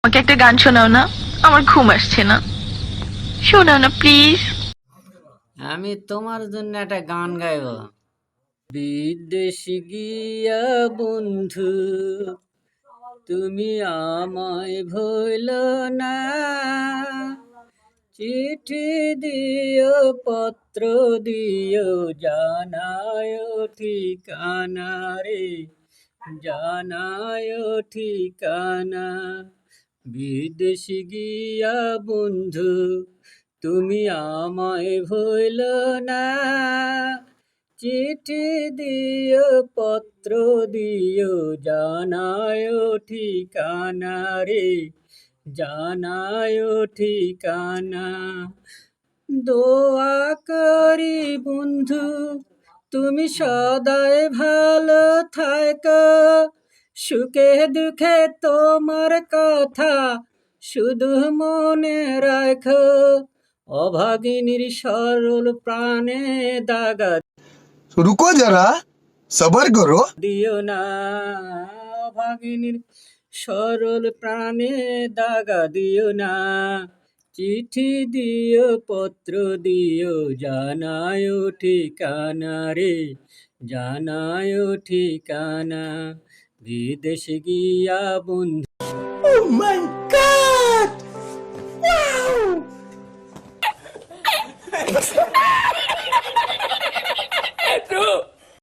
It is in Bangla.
আমাকে একটা গান শোনাও না, আমার ঘুম আসছে না। শোনাও না প্লিজ। আমি তোমার জন্য একটা গান গাইব। বিদেশে গিয়া বন্ধু তুমি আমায় ভইল না, চিঠি দিও পত্র দিও জানায় ঠিকানা রে, জানায় ঠিকানা। বিদেশে গিয়া বন্ধু তুমি আমায় ভইল না, চিঠি দিও পত্র দিও জানায় ঠিকানা রে, জানায় ঠিকানা। দোয়া করি বন্ধু তুমি সদাই ভালো থাকো, সুখে দুঃখে তোমার কথা শুধু মনে রাখো। অভাগিনীর সরল প্রাণে দাগা रुको जरा, सबर करो। দিও না, অভাগিনীর সরল প্রাণে দাগা দিও না। চিঠি দিও পত্র দিও জানায় ঠিকানা রে, জানায় ঠিকানা। বিদেশ গিয়া বন্ধু। Oh my God! Wow!